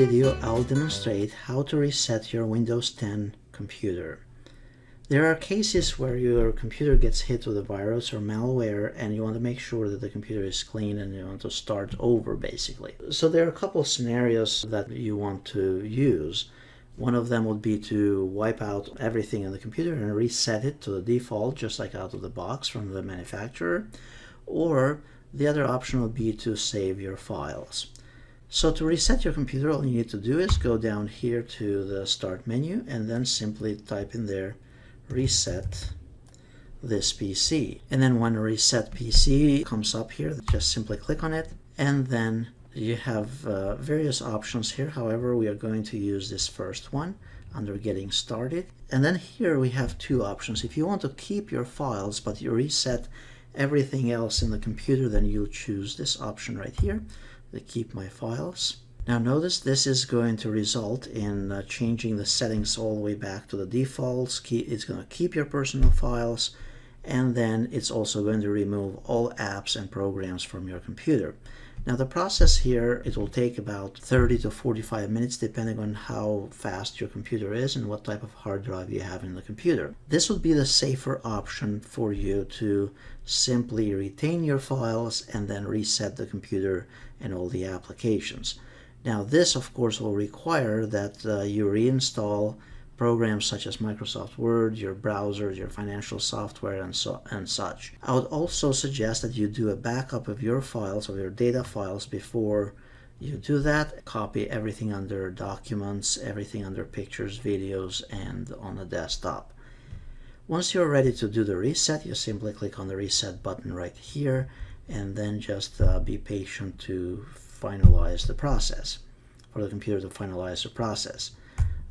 video, I'll demonstrate how to reset your Windows 10 computer. There are cases where your computer gets hit with a virus or malware and you want to make sure that the computer is clean and you want to start over basically. So there are a couple of scenarios that you want to use. One of them would be to wipe out everything in the computer and reset it to the default, just like out of the box from the manufacturer. Or the other option would be to save your files. So to reset your computer, all you need to do is go down here to the Start menu and then simply type in there, reset this PC. And then when Reset PC comes up here, just simply click on it, and then you have various options here. However, we are going to use this first one under Getting Started. And then here we have two options. If you want to keep your files but you reset everything else in the computer, then you'll choose this option right here, the Keep My Files. Now notice this is going to result in changing the settings all the way back to the defaults. It's going to keep your personal files, and then it's also going to remove all apps and programs from your computer. Now the process here, it will take about 30 to 45 minutes depending on how fast your computer is and what type of hard drive you have in the computer. This would be the safer option for you to simply retain your files and then reset the computer and all the applications. Now this of course will require that you reinstall programs such as Microsoft Word, your browsers, your financial software, and such. I would also suggest that you do a backup of your files, of your data files, before you do that. Copy everything under Documents, everything under Pictures, Videos, and on the desktop. Once you're ready to do the reset, you simply click on the Reset button right here, and then just be patient to finalize the process, for the computer to finalize the process.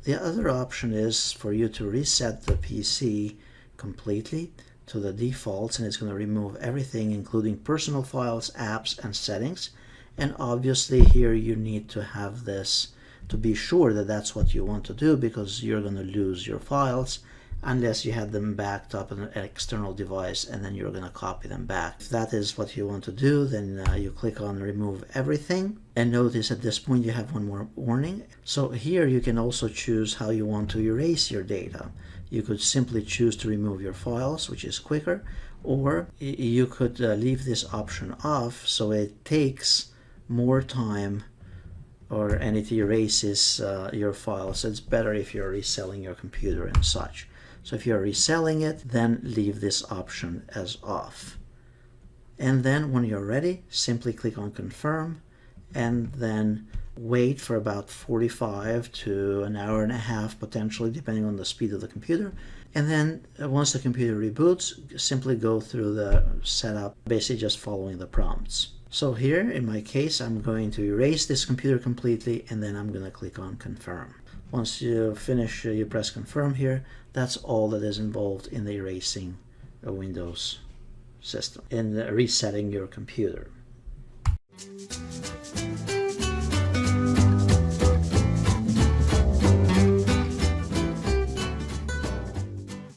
The other option is for you to reset the PC completely to the defaults, and it's going to remove everything including personal files, apps, and settings. And obviously here you need to have this to be sure that that's what you want to do, because you're going to lose your files unless you had them backed up on an external device and then you're going to copy them back. If that is what you want to do, then you click on Remove Everything. And notice at this point you have one more warning. So here you can also choose how you want to erase your data. You could simply choose to remove your files, which is quicker, or you could leave this option off so it takes more time and it erases your files. It's better if you're reselling your computer and such. So if you're reselling it, then leave this option as off. And then when you're ready, simply click on Confirm, and then wait for about 45 to an hour and a half, potentially, depending on the speed of the computer. And then once the computer reboots, simply go through the setup, basically just following the prompts. So here, in my case, I'm going to erase this computer completely, and then I'm going to click on Confirm. Once you finish, you press Confirm here. That's all that is involved in the erasing a Windows system, in resetting your computer.